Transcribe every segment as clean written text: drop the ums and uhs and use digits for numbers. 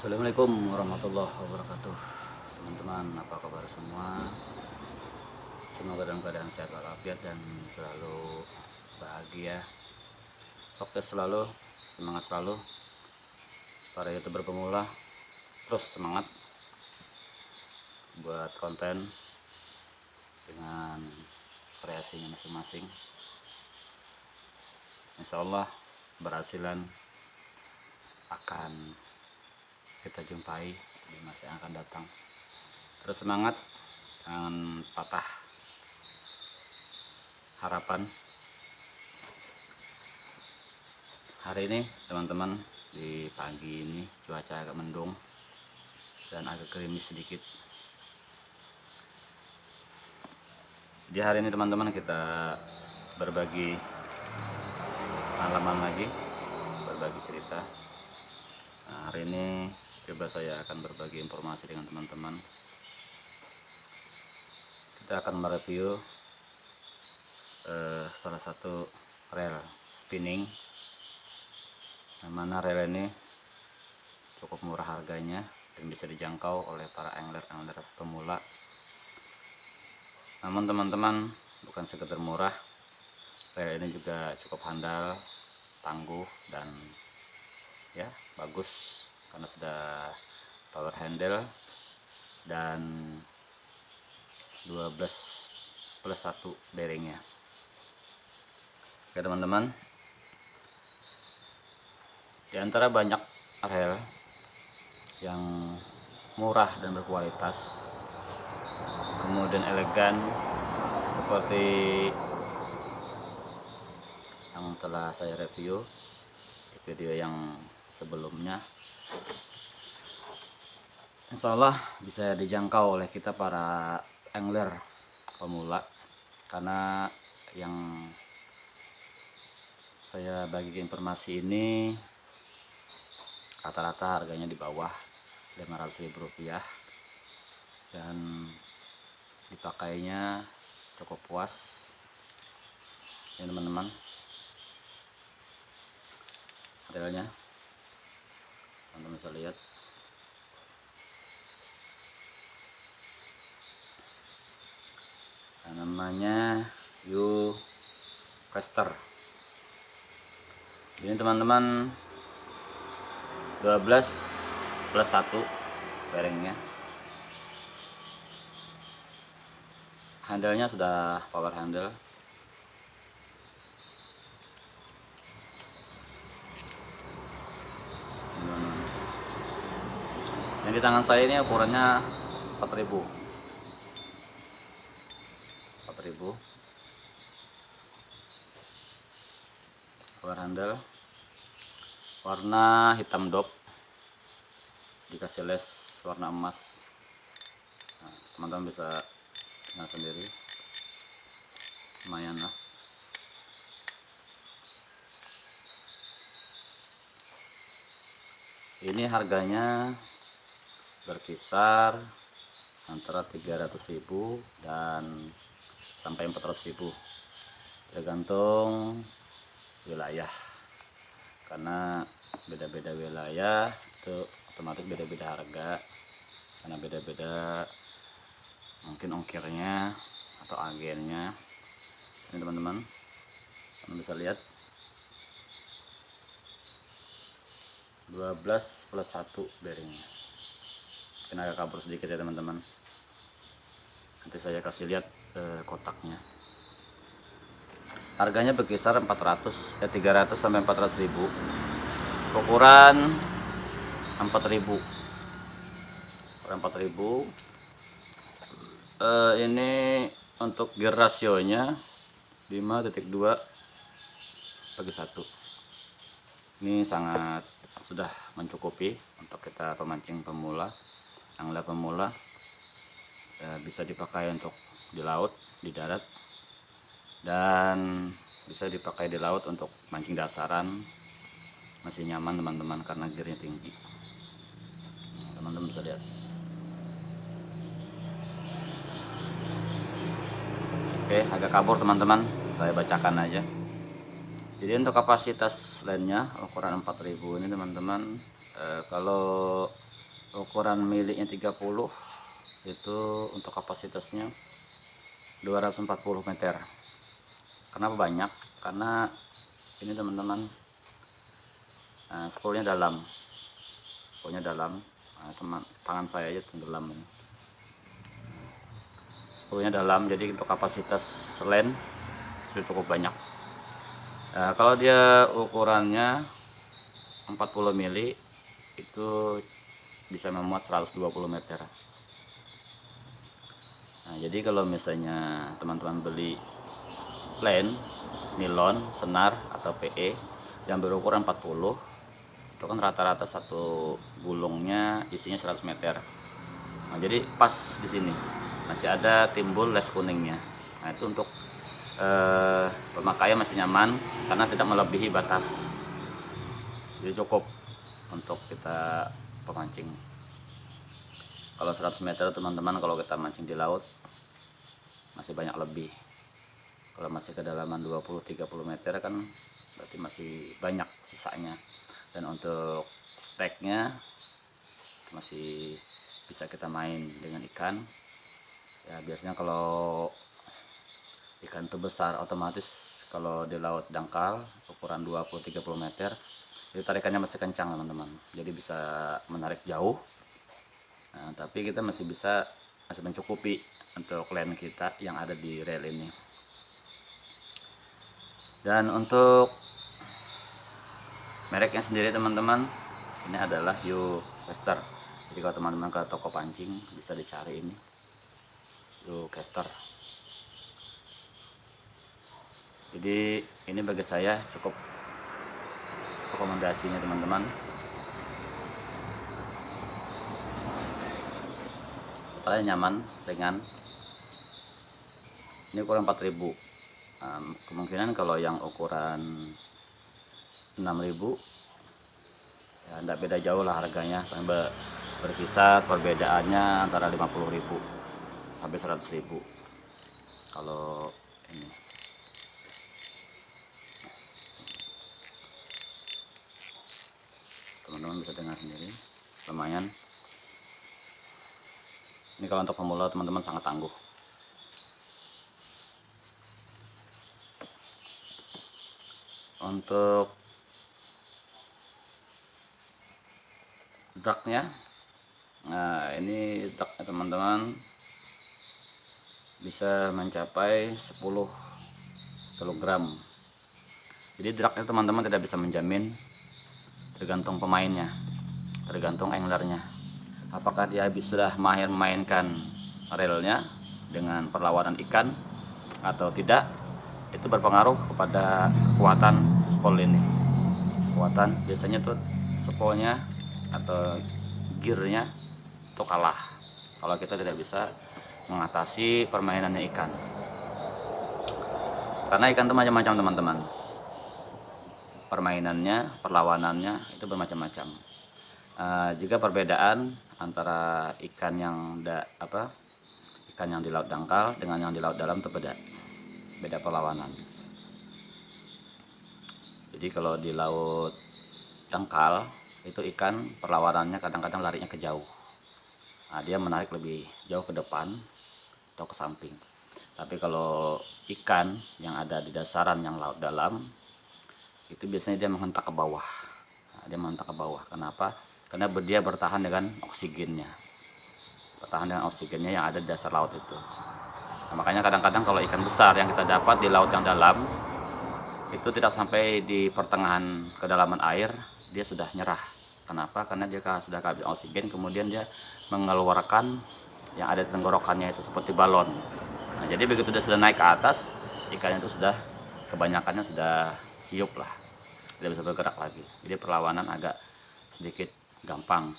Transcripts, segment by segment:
Assalamualaikum warahmatullahi wabarakatuh. Teman-teman, apa kabar semua? Semoga dalam keadaan sehat walafiat dan selalu bahagia. Sukses selalu, semangat selalu. Para YouTuber pemula, terus semangat buat konten dengan kreasinya masing-masing. Insya Allah berhasilan akan kita jumpai di masa yang akan datang. Terus semangat, jangan patah harapan. Hari ini teman-teman, di pagi ini cuaca agak mendung dan agak gerimis sedikit. Di hari ini teman-teman kita berbagi pengalaman lagi, berbagi cerita. Nah, hari ini coba saya akan berbagi informasi dengan teman-teman. Kita akan mereview salah satu reel spinning, yang mana reel ini cukup murah harganya dan bisa dijangkau oleh para angler-angler pemula. Namun teman-teman, bukan sekedar murah, reel ini juga cukup handal, tangguh, dan ya bagus karena sudah power handle dan 12+1 bearingnya. Oke teman-teman, di antara banyak reel yang murah dan berkualitas, kemudian elegan seperti yang telah saya review di video yang sebelumnya, insya Allah bisa dijangkau oleh kita para angler pemula, karena yang saya bagi informasi ini rata-rata harganya di bawah 500.000 rupiah dan dipakainya cukup puas ya teman-teman. Reelnya teman-teman bisa lihat, namanya U-Caster. Ini teman-teman 12+1 bearingnya. Handle-nya sudah power handle. Yang di tangan saya ini ukurannya 4000 power handle, warna hitam dop, dikasih les warna emas. Nah, teman-teman bisa lihat sendiri, lumayan lah. Ini harganya berkisar antara 300.000 dan sampai 400.000, tergantung wilayah, karena beda-beda wilayah itu otomatis beda-beda harga, karena beda-beda mungkin ongkirnya atau agennya. Ini teman-teman bisa lihat 12+1 bearingnya. Mungkin agak kabur sedikit ya teman-teman, nanti saya kasih lihat kotaknya. Harganya berkisar 300 sampai 400.000, ukuran 4.000. Ini untuk gear rasionya 5.2/1. Ini sangat sudah mencukupi untuk kita pemancing pemula, angler pemula. Bisa dipakai untuk di laut, di darat, dan bisa dipakai di laut untuk mancing dasaran. Masih nyaman teman-teman karena gearnya tinggi. Teman-teman bisa lihat. Oke, agak kabur teman-teman, saya bacakan aja. Jadi untuk kapasitas lainnya ukuran 4000 ini teman-teman, kalau ukuran miliknya 30, itu untuk kapasitasnya 240 meter. Kenapa banyak? Karena ini teman-teman, spoolnya dalam, tangan saya aja tenggelam ini. Spoolnya dalam, jadi untuk kapasitas len sudah cukup banyak. Kalau dia ukurannya 40 mili itu bisa memuat 120 meter. Nah, jadi kalau misalnya teman-teman beli len, nilon, senar atau PE yang berukuran 40, itu kan rata-rata satu gulungnya isinya 100 meter. Nah, jadi pas di sini masih ada timbul les kuningnya. Nah, itu untuk pemakaian masih nyaman karena tidak melebihi batas, jadi cukup untuk kita pemancing. Kalau 100 meter teman-teman, kalau kita mancing di laut masih banyak lebih. Kalau masih kedalaman 20-30 meter kan berarti masih banyak sisanya. Dan untuk steknya masih bisa kita main dengan ikan. Ya biasanya kalau ikan itu besar, otomatis kalau di laut dangkal ukuran 20-30 meter itu tarikannya masih kencang teman-teman, jadi bisa menarik jauh. Nah, tapi kita masih mencukupi untuk len kita yang ada di reel ini. Dan untuk mereknya sendiri teman-teman, ini adalah Ucaster. Jadi kalau teman-teman ke toko pancing bisa dicari ini Ucaster. Jadi ini bagi saya cukup rekomendasinya teman-teman. Paling nyaman, ringan. Ini ukuran 4000. Kemungkinan kalau yang ukuran 6000 ya tidak beda jauh lah harganya, berkisar perbedaannya antara 50.000 sampai 100.000 kalau ini. Teman-teman bisa dengar sendiri, lumayan. Ini kalau untuk pemula teman-teman sangat tangguh. Untuk dragnya, nah ini dragnya teman-teman bisa mencapai 10 kg. Jadi dragnya teman-teman tidak bisa menjamin, tergantung pemainnya, tergantung anglernya. Apakah dia sudah mahir memainkan reelnya dengan perlawanan ikan atau tidak, itu berpengaruh kepada kekuatan spool ini. Kekuatan biasanya tuh spoolnya atau gearnya itu kalah kalau kita tidak bisa mengatasi permainannya ikan. Karena ikan itu macam-macam teman-teman, permainannya, perlawanannya itu bermacam-macam. Juga perbedaan antara ikan yang di laut dangkal dengan yang di laut dalam itu beda perlawanan. Jadi kalau di laut dangkal itu ikan perlawanannya kadang-kadang larinya ke jauh. Nah, dia menarik lebih jauh ke depan atau ke samping. Tapi kalau ikan yang ada di dasaran yang laut dalam itu biasanya dia menghentak ke bawah. Nah, dia menghentak ke bawah. Kenapa? Karena dia bertahan dengan oksigennya. Bertahan dengan oksigennya yang ada di dasar laut itu. Nah, makanya kadang-kadang kalau ikan besar yang kita dapat di laut yang dalam itu tidak sampai di pertengahan kedalaman air dia sudah nyerah. Kenapa? Karena dia sudah kehabisan oksigen, kemudian dia mengeluarkan yang ada di tenggorokannya itu seperti balon. Nah, jadi begitu dia sudah naik ke atas, ikannya itu sudah kebanyakannya sudah siup lah, tidak bisa bergerak lagi. Jadi perlawanan agak sedikit gampang,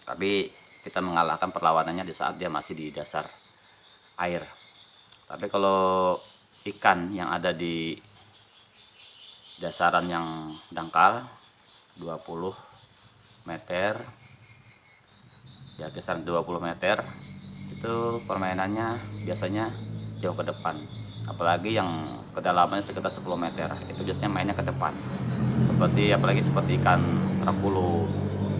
tapi kita mengalahkan perlawanannya di saat dia masih di dasar air. Tapi kalau ikan yang ada di dasaran yang dangkal 20 meter ya, kisaran 20 meter itu permainannya biasanya jauh ke depan. Apalagi yang kedalamannya sekitar 10 meter itu biasanya mainnya ke depan, apalagi seperti ikan terapulu,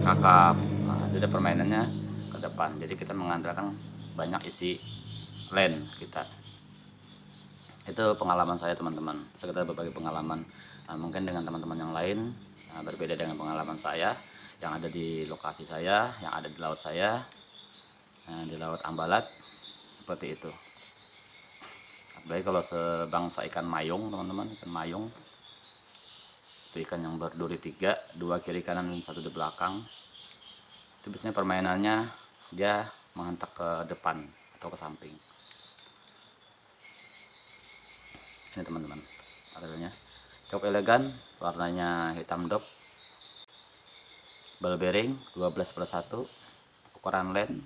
kakap. Nah, jadi permainannya ke depan, jadi kita mengandalkan banyak isi lane kita. Itu pengalaman saya teman-teman, sekedar berbagi pengalaman. Mungkin dengan teman-teman yang lain berbeda dengan pengalaman saya yang ada di lokasi saya, yang ada di laut saya, di laut Ambalat, seperti itu. Apalagi kalau sebangsa ikan mayung teman-teman, ikan mayung itu ikan yang berduri 3, 2 kiri kanan dan 1 di belakang. Itu biasanya permainannya dia menghentak ke depan atau ke samping. Ini teman-teman, adanya cukup elegan, warnanya hitam dop, ball bearing 12/1, ukuran lens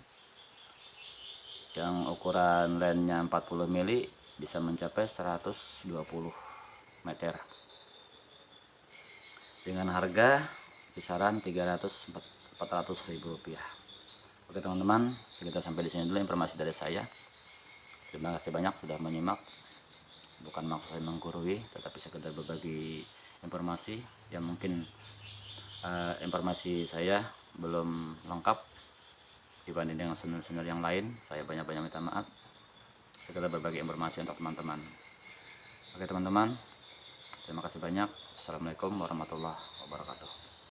yang ukuran lensnya 40 mili bisa mencapai 120 meter dengan harga kisaran 300-400 ribu rupiah. Oke teman-teman, sekitar sampai di sini dulu informasi dari saya. Terima kasih banyak sudah menyimak. Bukan maksud saya menggurui, tetapi sekedar berbagi informasi yang mungkin informasi saya belum lengkap dibanding dengan senior-senior yang lain. Saya banyak-banyak minta maaf. Sekedar berbagi informasi untuk teman-teman. Oke teman-teman, terima kasih banyak. Assalamualaikum warahmatullahi wabarakatuh.